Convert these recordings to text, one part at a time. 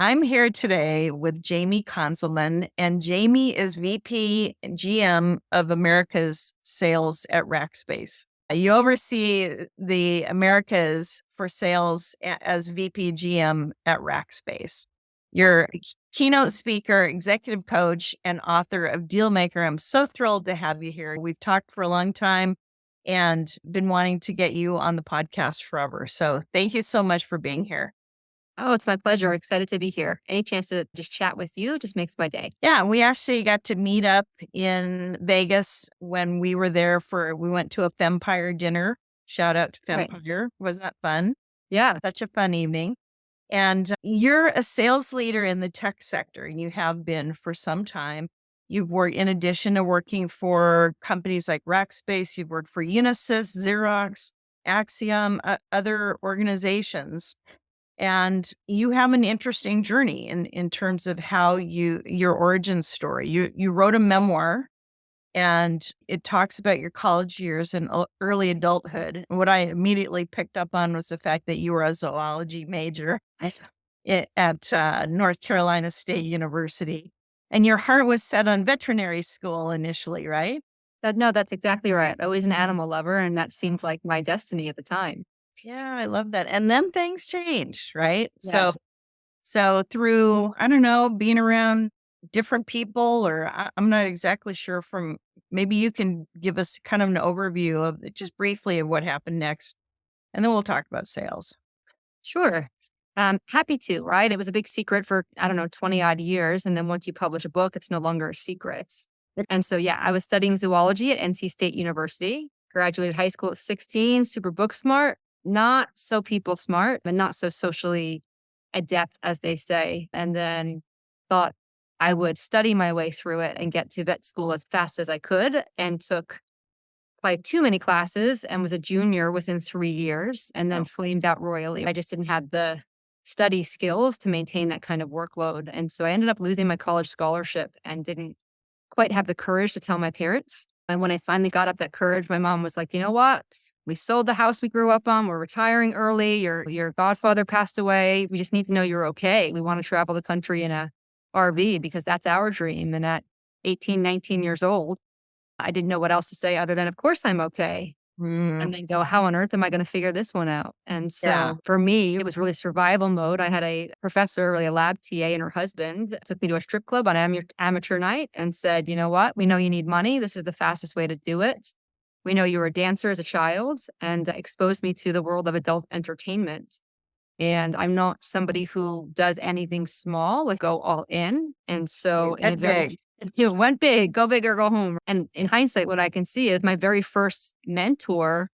I'm here today with Jaime Konzelman, and Jaime is VP and GM of America's sales at Rackspace. You oversee the Americas for sales as VP GM at Rackspace. You're a keynote speaker, executive coach, and author of Dealmaker. I'm so thrilled to have you here. We've talked for a long time and been wanting to get you on the podcast forever. So thank you so much for being here. Oh, it's my pleasure. Excited to be here. Any chance to just chat with you just makes my day. Yeah, we actually got to meet up in Vegas when we were there we went to a Fempire dinner. Shout out to Right. Fempire. Was that fun? Yeah. Such a fun evening. And you're a sales leader in the tech sector, and you have been for some time. You've worked, in addition to working for companies like Rackspace, you've worked for Unisys, Xerox, Axiom, other organizations. And you have an interesting journey in terms of how your origin story. You wrote a memoir, and it talks about your college years and early adulthood. And what I immediately picked up on was the fact that you were a zoology major at North Carolina State University, and your heart was set on veterinary school initially, right? No, that's exactly right. I was an animal lover, and that seemed like my destiny at the time. Yeah, I love that. And then things changed, right? Yeah. So through, I don't know, being around different people, or I'm not exactly sure maybe you can give us kind of an overview of just briefly of what happened next, and then we'll talk about sales. Sure. Happy to, right? It was a big secret for, I don't know, 20 odd years. And then once you publish a book, it's no longer a secret. And so, yeah, I was studying zoology at NC State University, graduated high school at 16, super book smart, not so people smart, but not so socially adept, as they say. And then thought I would study my way through it and get to vet school as fast as I could, and took probably too many classes and was a junior within 3 years and then flamed out royally. I just didn't have the study skills to maintain that kind of workload. And so I ended up losing my college scholarship and didn't quite have the courage to tell my parents. And when I finally got up that courage, my mom was like, you know what? We sold the house we grew up on. We're retiring early. Your godfather passed away. We just need to know you're okay. We want to travel the country in a RV because that's our dream. And at 18, 19 years old, I didn't know what else to say other than, of course I'm okay. And then go, how on earth am I going to figure this one out? And so Yeah. for me, it was really survival mode. I had a professor, really a lab TA, and her husband took me to a strip club on amateur night and said, you know what? We know you need money. This is the fastest way to do it. We know you were a dancer as a child, and exposed me to the world of adult entertainment. And I'm not somebody who does anything small, like go all in. And so That's big. went big, go big or go home. And in hindsight, what I can see is my very first mentor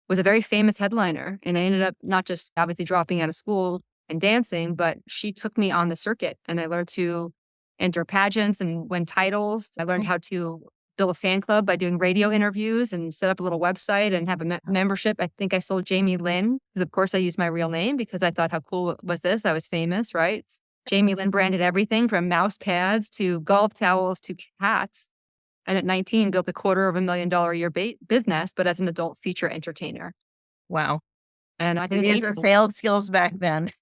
was a very famous headliner. And I ended up not just obviously dropping out of school and dancing, but she took me on the circuit, and I learned to enter pageants and win titles. I learned how to build a fan club by doing radio interviews and set up a little website and have a membership. I think I sold Jamie Lynn because, of course, I used my real name because I thought, how cool was this? I was famous, right? Jamie Lynn branded everything from mouse pads to golf towels to hats. And at 19, built a $250,000 a year business, but as an adult feature entertainer. Wow. And I think These are sales skills back then.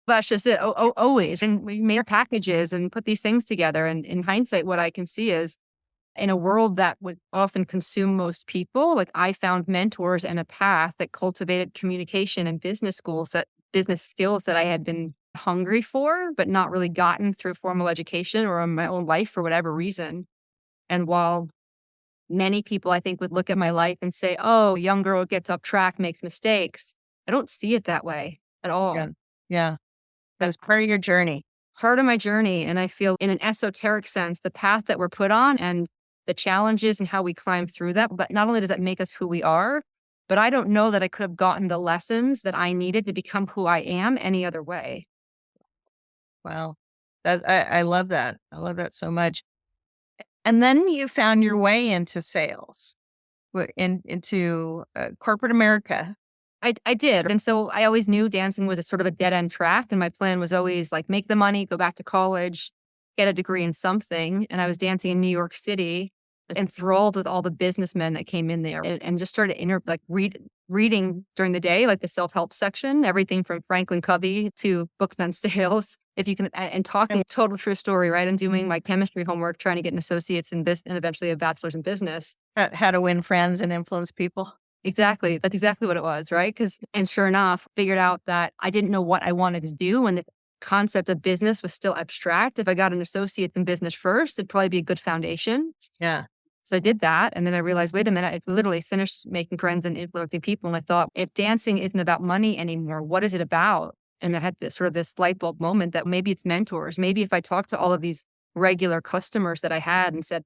that's just it. Always. And we made packages and put these things together. And in hindsight, what I can see is in a world that would often consume most people, like I found mentors and a path that cultivated communication and business skills that I had been hungry for, but not really gotten through formal education or in my own life for whatever reason. And while many people, I think, would look at my life and say, oh, young girl gets off track, makes mistakes, I don't see it that way at all. Yeah. Yeah. That was part of your journey. Part of my journey. And I feel in an esoteric sense, the path that we're put on and the challenges and how we climb through that, but not only does that make us who we are, but I don't know that I could have gotten the lessons that I needed to become who I am any other way. Wow. I love that. I love that so much. And then you found your way into sales, into corporate America. I did. And so I always knew dancing was a sort of a dead end track. And my plan was always like, make the money, go back to college, get a degree in something. And I was dancing in New York City enthralled with all the businessmen that came in there and just started reading during the day, like the self-help section, everything from Franklin Covey to books on sales. If you can, and talking total true story, right? And doing my chemistry homework, trying to get an associate's in business and eventually a bachelor's in business. How to win friends and influence people. Exactly. That's exactly what it was, right? And sure enough, figured out that I didn't know what I wanted to do. And the concept of business was still abstract. If I got an associate in business first, it'd probably be a good foundation. Yeah. So I did that. And then I realized, wait a minute, I literally finished making friends and influencing people. And I thought, if dancing isn't about money anymore, what is it about? And I had this light bulb moment that maybe it's mentors. Maybe if I talked to all of these regular customers that I had and said,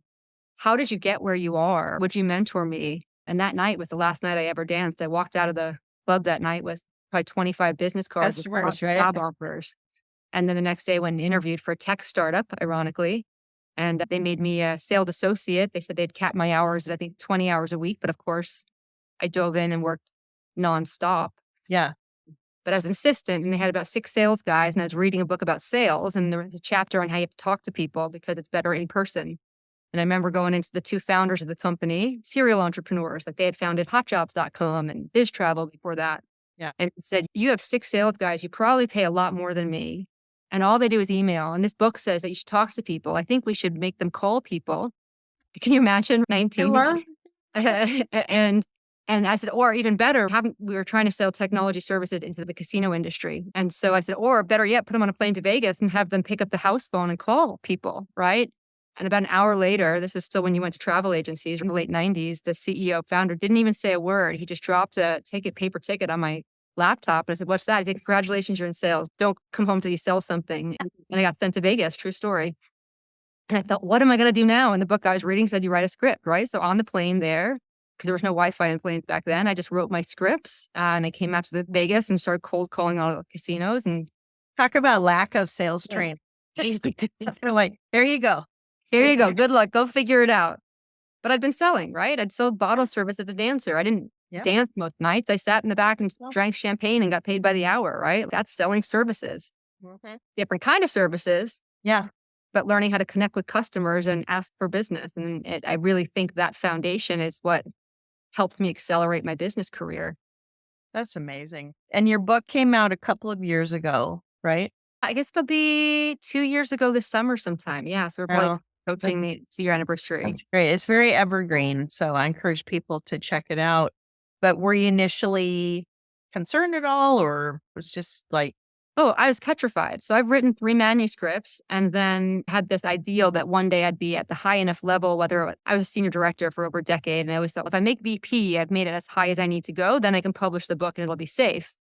how did you get where you are? Would you mentor me? And that night was the last night I ever danced. I walked out of the club that night with probably 25 business cards with Customers, right? job offers. And then the next day I went and interviewed for a tech startup, ironically. And they made me a sales associate. They said they'd cap my hours at, I think, 20 hours a week. But of course, I dove in and worked nonstop. Yeah. But I was insistent, and they had about 6 sales guys, and I was reading a book about sales, and there was a chapter on how you have to talk to people because it's better in person. And I remember going into the 2 founders of the company, serial entrepreneurs, like they had founded hotjobs.com and Biz Travel before that. Yeah. And said, you have 6 sales guys, you probably pay a lot more than me. And all they do is email. And this book says that you should talk to people. I think we should make them call people. Can you imagine 19? Sure. and I said, or even better, we were trying to sell technology services into the casino industry. And so I said, or better yet, put them on a plane to Vegas and have them pick up the house phone and call people, right? And about an hour later, this is still when you went to travel agencies in the late 90s, the CEO founder didn't even say a word. He just dropped a paper ticket on my laptop. And I said, what's that? He said, congratulations, you're in sales. Don't come home till you sell something. And I got sent to Vegas, true story. And I thought, what am I going to do now? And the book I was reading said you write a script, right? So on the plane there, because there was no Wi-Fi in planes back then, I just wrote my scripts and I came out to the Vegas and started cold calling all the casinos. And Talk about lack of sales training. They're like, there you go. Here you go. Good luck. Go figure it out. But I'd been selling, right? I'd sold bottle service as a dancer. I didn't dance most nights. I sat in the back and drank champagne and got paid by the hour, right? That's selling services. Different kind of services. Yeah. But learning how to connect with customers and ask for business. And I really think that foundation is what helped me accelerate my business career. That's amazing. And your book came out a couple of years ago, right? I guess it'll be 2 years ago this summer sometime. Yeah. So we're probably approaching the 2-year anniversary. That's great. It's very evergreen. So I encourage people to check it out. But were you initially concerned at all, or was just like, oh, I was petrified. So I've written 3 manuscripts and then had this ideal that one day I'd be at the high enough level, whether I was a senior director for over a decade. And I always thought, if I make VP, I've made it as high as I need to go, then I can publish the book and it'll be safe.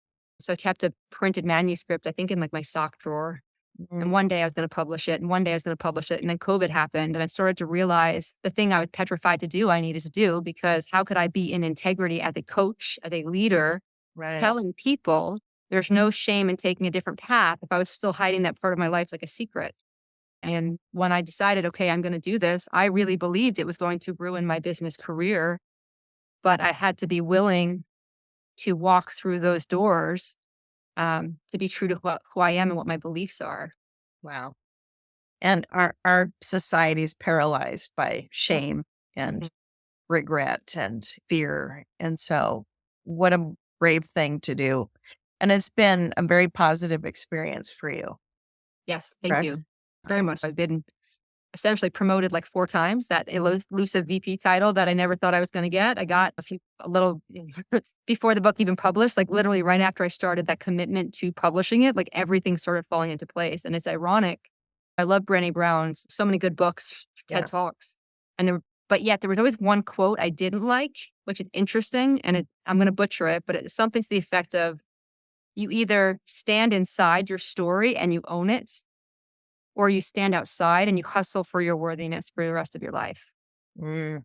So I kept a printed manuscript, I think in like my sock drawer. And one day I was going to publish it, and one day I was going to publish it. And then COVID happened, and I started to realize the thing I was petrified to do, I needed to do, because how could I be in integrity as a coach, as a leader, telling people there's no shame in taking a different path if I was still hiding that part of my life like a secret. And when I decided, okay, I'm going to do this, I really believed it was going to ruin my business career, but I had to be willing to walk through those doors to be true to who I am and what my beliefs are. Wow. And our society is paralyzed by shame and regret and fear. And so what a brave thing to do. And it's been a very positive experience for you. Yes, thank Correct? you very much. I've been essentially promoted like 4 times, that elusive VP title that I never thought I was going to get. I got a little before the book even published, like literally right after I started that commitment to publishing it, like everything started falling into place. And it's ironic. I love Brené Brown's, so many good books, TED Talks. But yet there was always one quote I didn't like, which is interesting. And I'm going to butcher it, but it's something to the effect of, you either stand inside your story and you own it, or you stand outside and you hustle for your worthiness for the rest of your life. And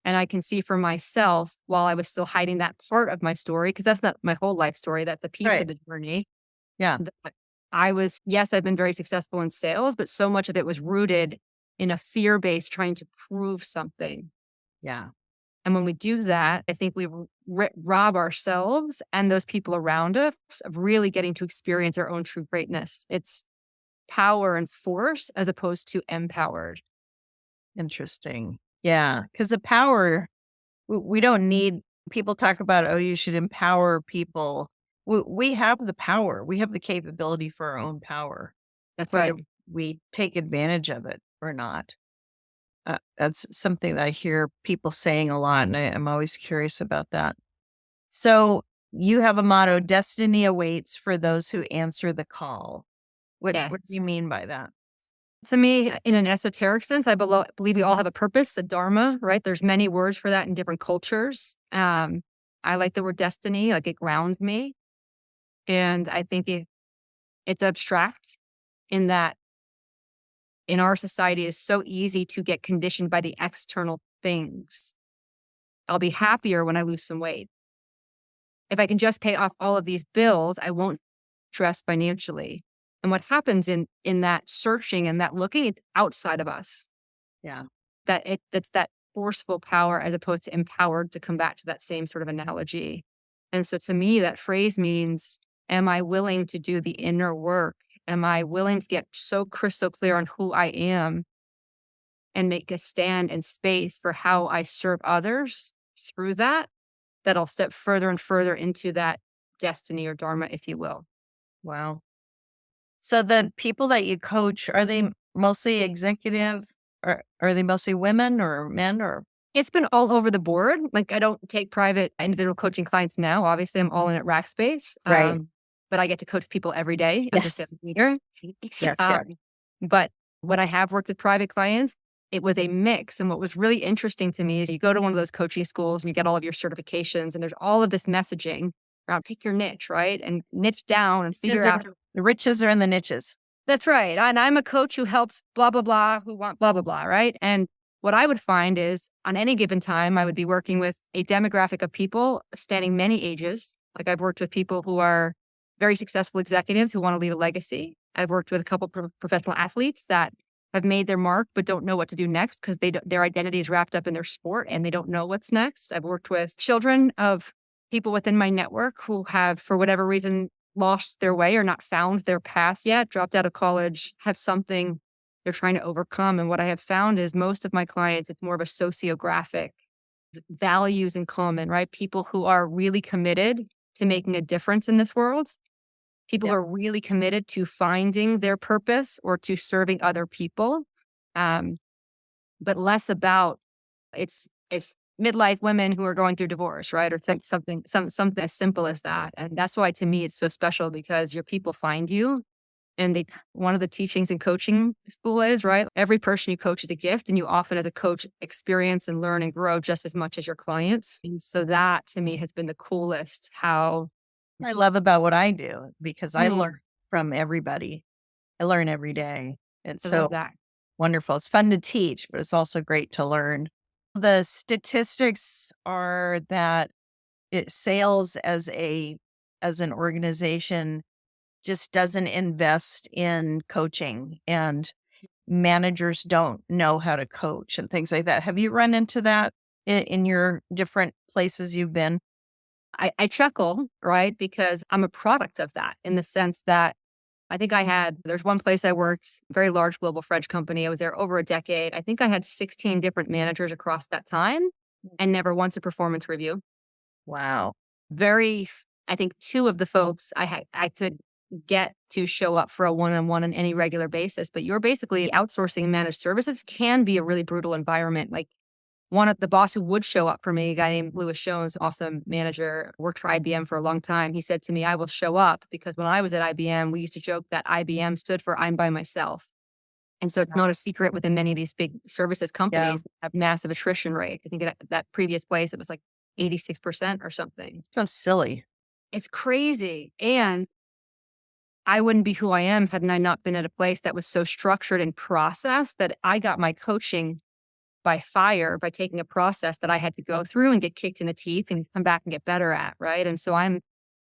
I can see for myself, while I was still hiding that part of my story, because that's not my whole life story, that's a piece of the journey. Yeah. Yes, I've been very successful in sales, but so much of it was rooted in a fear-based trying to prove something. Yeah. And when we do that, I think we rob ourselves and those people around us of really getting to experience our own true greatness. It's power and force as opposed to empowered. Interesting. Yeah. Because the power, we don't need people talk about, oh, you should empower people. We have the power. We have the capability for our own power, That's whether right. we take advantage of it or not. That's something that I hear people saying a lot, and I'm always curious about that. So you have a motto: "Destiny awaits for those who answer the call." What do Yes. you mean by that? To me, in an esoteric sense, believe we all have a purpose, a dharma, right? There's many words for that in different cultures. I like the word destiny, like it grounds me. And I think it's abstract in that in our society, it's so easy to get conditioned by the external things. I'll be happier when I lose some weight. If I can just pay off all of these bills, I won't stress financially. And what happens in that searching and that looking, it's outside of us. Yeah. That's that forceful power as opposed to empowered, to come back to that same sort of analogy. And so to me, that phrase means, am I willing to do the inner work? Am I willing to get so crystal clear on who I am and make a stand and space for how I serve others through that, that I'll step further and further into that destiny or dharma, if you will. Wow. So the people that you coach, are they mostly executive, or are they mostly women or men, or It's been all over the board. Like, I don't take private individual coaching clients now. Obviously, I'm all in at Rackspace. right? But I get to coach people every day as a sales Yes. leader. Yes, um, yeah. but when I have worked with private clients, it was a mix. And what was really interesting to me is you go to one of those coaching schools and you get all of your certifications, and there's all of this messaging around pick your niche, right? And niche down and figure out. The riches are in the niches. That's right. And I'm a coach who helps blah, blah, blah, who want blah, blah, blah, right? And what I would find is on any given time, I would be working with a demographic of people spanning many ages. Like, I've worked with people who are very successful executives who want to leave a legacy. I've worked with a couple professional athletes that have made their mark but don't know what to do next because their identity is wrapped up in their sport and they don't know what's next. I've worked with children of people within my network who have, for whatever reason, lost their way or not found their path yet, dropped out of college, have something they're trying to overcome. And what I have found is most of my clients, it's more of a sociographic values in common, right? People who are really committed to making a difference in this world, people who Yep. are really committed to finding their purpose or to serving other people, um, but less about it's midlife women who are going through divorce, right? Or something as simple as that. And that's why to me it's so special because your people find you. And one of the teachings in coaching school is, right, every person you coach is a gift, and you often as a coach experience and learn and grow just as much as your clients. And so that to me has been the coolest how I love about what I do because I Mm, learn from everybody. I learn every day. It's I love so that. wonderful. It's fun to teach, but it's also great to learn. The statistics are that sales as an organization just doesn't invest in coaching, and managers don't know how to coach and things like that. Have you run into that in your different places you've been? I chuckle, right? Because I'm a product of that in the sense that there's one place I worked, very large global French company. I was there over a decade. I think I had 16 different managers across that time and never once a performance review. Wow. I think two of the folks I could get to show up for a one-on-one on any regular basis, but you're basically outsourcing managed services can be a really brutal environment. Like, one of the boss who would show up for me, a guy named Louis Jones, awesome manager, worked for IBM for a long time. He said to me, I will show up because when I was at IBM, we used to joke that IBM stood for I'm by myself. And so it's not a secret within many of these big services Yeah. companies that have massive attrition rates. I think at that previous place, it was like 86% or something. So silly. It's crazy. And I wouldn't be who I am had I not been at a place that was so structured and processed that I got my coaching by fire by taking a process that I had to go through and get kicked in the teeth and come back and get better at, right? And so I'm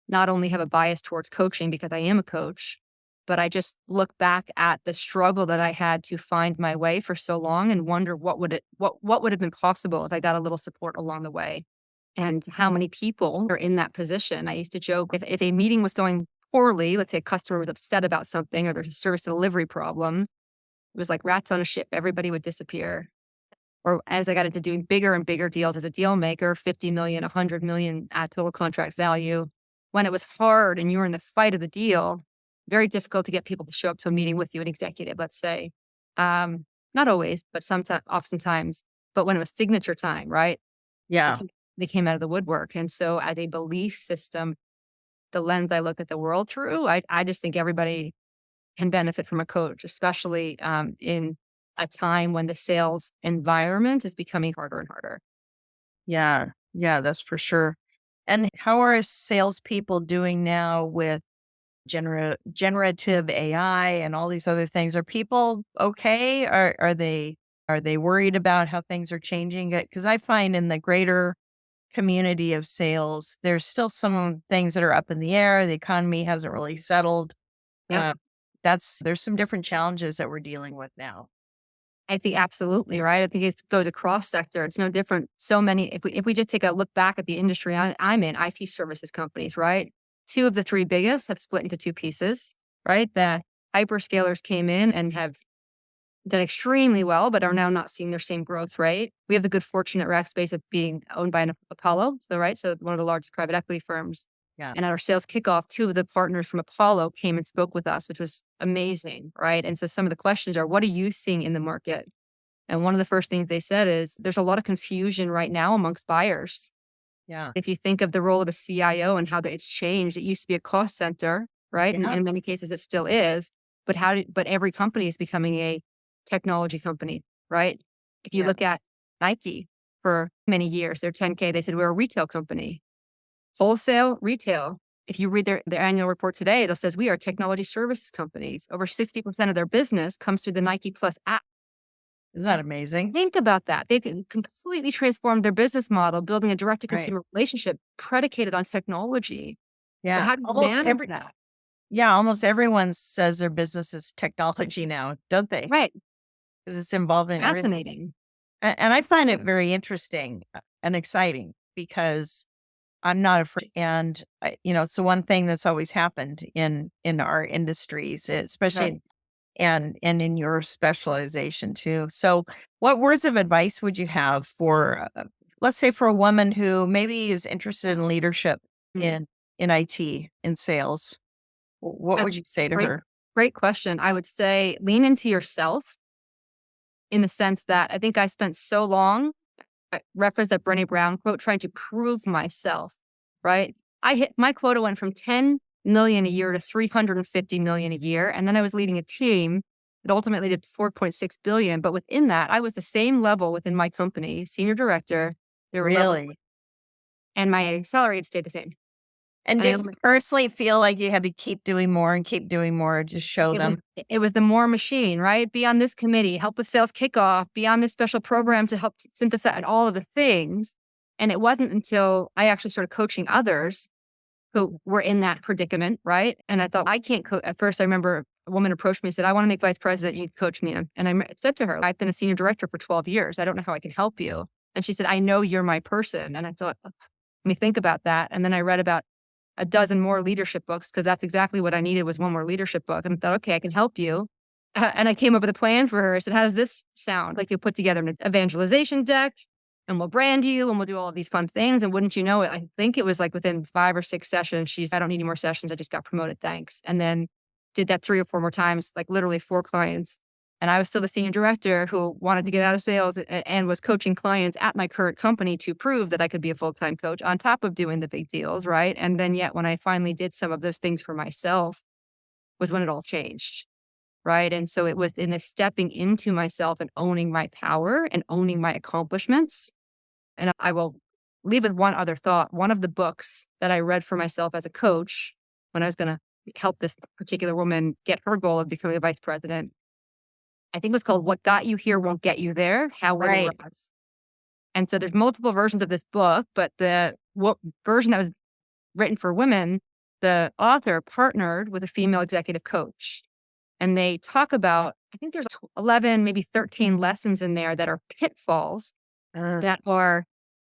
not only have a bias towards coaching because I am a coach, but I just look back at the struggle that I had to find my way for so long and wonder what would have been possible if I got a little support along the way. And how many people are in that position. I used to joke if a meeting was going poorly, let's say a customer was upset about something or there's a service delivery problem, it was like rats on a ship. Everybody would disappear. or as I got into doing bigger and bigger deals as a deal maker, 50 million, 100 million at total contract value, when it was hard and you were in the fight of the deal, very difficult to get people to show up to a meeting with you, an executive, let's say. Um, Not always, but sometimes, oftentimes. But when it was signature time, right? They Yeah. came, they came out of the woodwork. And so as a belief system, the lens I look at the world through, I just think everybody can benefit from a coach, especially in a time when the sales environment is becoming harder and harder. Yeah. Yeah, that's for sure. And how are salespeople doing now with generative AI and all these other things? Are people okay? Are they worried about how things are changing? Because I find in the greater community of sales, there's still some things that are up in the air. The economy hasn't really settled. Yep. There's some different challenges that we're dealing with now. I think absolutely right. I think it's go to cross sector. It's no different. So many. If we just take a look back at the industry I'm in, IT services companies, right? Two of the three biggest have split into two pieces, right? The hyperscalers came in and have done extremely well, but are now not seeing their same growth rate. We have the good fortune at Rackspace of being owned by an Apollo, so right, so one of the largest private equity firms. Yeah. And at our sales kickoff, two of the partners from Apollo came and spoke with us, which was amazing, right? And so some of the questions are, what are you seeing in the market? And one of the first things they said is there's a lot of confusion right now amongst buyers. Yeah. If you think of the role of a CIO and how it's changed, it used to be a cost center, right? And Yeah. in many cases it still is. But every company is becoming a technology company, right? If you Yeah. look at Nike for many years, their 10K, they said we're a retail company. Wholesale, retail. If you read their annual report today, it says we are technology services companies. Over 60% of their business comes through the Nike Plus app. Isn't that amazing? Think about that. They can completely transform their business model, building a direct to Right. consumer relationship predicated on technology. But Yeah. how do you manage that? Almost everyone says their business is technology now, don't they? Right. Because it's involved in everything. Fascinating. And I find it very interesting and exciting because I'm not afraid. And it's the one thing that's always happened in our industries, Right. especially and in your specialization too. So, what words of advice would you have for, let's say, for a woman who maybe is interested in leadership Mm. in IT in sales? What Uh, would you say to great, her? great question. I would say lean into yourself in the sense that I think I spent so long, I referenced that Brené Brown quote, trying to prove myself, right? I hit my quota went from 10 million a year to 350 million a year. And then I was leading a team that ultimately did 4.6 billion. But within that, I was the same level within my company, senior director. There were levels, Really? and my salary had stayed the same. And And I did you personally feel like you had to keep doing more and keep doing more to show It was them? it was the more machine, right? Be on this committee, help with sales kickoff, be on this special program to help synthesize and all of the things. And it wasn't until I actually started coaching others who were in that predicament, right? And I thought, I can't coach. At first, I remember a woman approached me and said, I want to make vice president. You coach me. And said to her, I've been a senior director for 12 years. I don't know how I can help you. And she said, I know you're my person. And I thought, let me think about that. And then I read about a dozen more leadership books because that's exactly what I needed was one more leadership book. And I thought, okay, I can help you. And I came up with a plan for her. I said, how does this sound? Like, you'll put together an evangelization deck and we'll brand you and we'll do all of these fun things. And wouldn't you know it, I think it was like within 5 or 6 sessions, I don't need any more sessions. I just got promoted. Thanks. And then did that 3 or 4 more times, like literally 4 clients. And I was still the senior director who wanted to get out of sales and was coaching clients at my current company to prove that I could be a full-time coach on top of doing the big deals. Right. And then yet when I finally did some of those things for myself was when it all changed. Right. And so it was in a stepping into myself and owning my power and owning my accomplishments. And I will leave with one other thought. One of the books that I read for myself as a coach when I was going to help this particular woman get her goal of becoming a vice president, I think it was called What Got You Here Won't Get You There, How Women Right. Rise. And so there's multiple versions of this book, but the version that was written for women, the author partnered with a female executive coach. And they talk about, I think there's 11, maybe 13 lessons in there that are pitfalls Uh, that are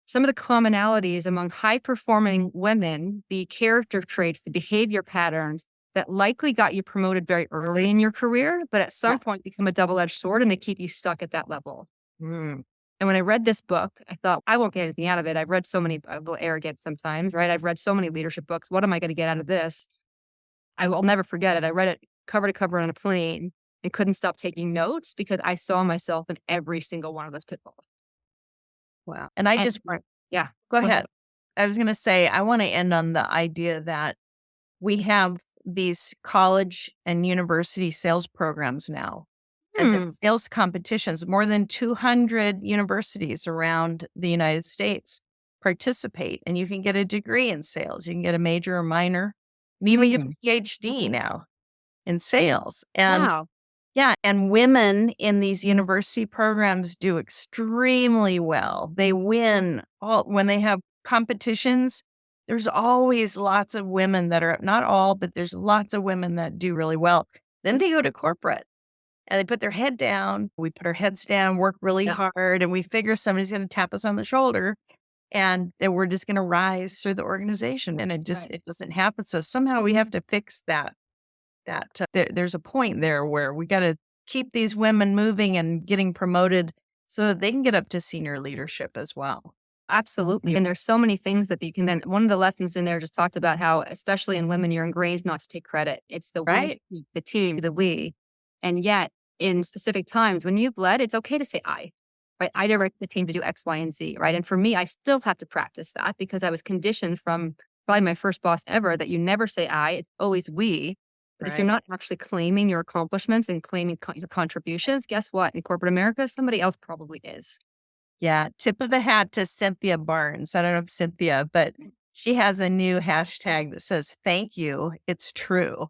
some of the commonalities among high performing women, the character traits, the behavior patterns that likely got you promoted very early in your career, but at yeah. some point become a double edged sword and they keep you stuck at that level. Mm. And when I read this book, I thought, I won't get anything out of it. I've read so many, a little arrogant sometimes, right? I've read so many leadership books. What am I going to get out of this? I will never forget it. I read it cover to cover on a plane and couldn't stop taking notes because I saw myself in every single one of those pitfalls. Wow. And I And just want yeah, go go ahead. ahead. I was going to say, I want to end on the idea that we have these college and university sales programs now, and the Hmm. sales competitions. More than 200 universities around the United States participate, and you can get a degree in sales. You can get a major or minor, and even get Hmm. a PhD now in sales. And Wow. yeah, and women in these university programs do extremely well. They win all when they have competitions. There's always lots of women that are not all, but there's lots of women that do really well. Then they go to corporate and they put their head down. We put our heads down, work really Yep. hard, and we figure somebody's going to tap us on the shoulder and then we're just going to rise through the organization. And Right. it doesn't happen. So somehow we have to fix there's a point there where we gotta keep these women moving and getting promoted so that they can get up to senior leadership as well. Absolutely. And there's so many things that you can then, one of the lessons in there just talked about how, especially in women, you're ingrained not to take credit. It's the we Right. speak, the team, the we. And yet, in specific times when you've led, it's okay to say I, right? I direct the team to do X, Y, and Z, right? And for me, I still have to practice that because I was conditioned from probably my first boss ever that you never say I, it's always we. But if you're Right. not actually claiming your accomplishments and claiming your contributions, guess what? In corporate America, somebody else probably is. Yeah, tip of the hat to Cynthia Barnes. I don't know if Cynthia, but she has a new hashtag that says, "Thank you, it's true."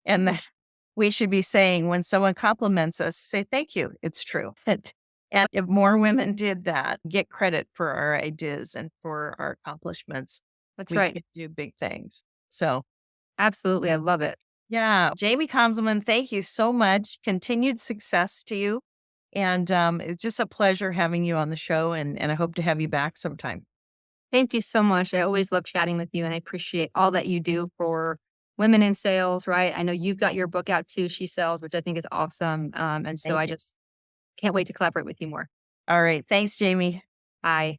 And that we should be saying when someone compliments us, say, "Thank you, it's true." And if more women did that, get credit for our ideas and for our accomplishments, That's we right. could do big things. So Absolutely. I love it. yeah, Jaime Konzelman, thank you so much. Continued success to you. And it's just a pleasure having you on the show, and I hope to have you back sometime. Thank you so much. I always love chatting with you and I appreciate all that you do for women in sales, right? I know you've got your book out too, She Sells, which I think is awesome. And so Thank I you. just can't wait to collaborate with you more. All right. Thanks, Jamie. Bye.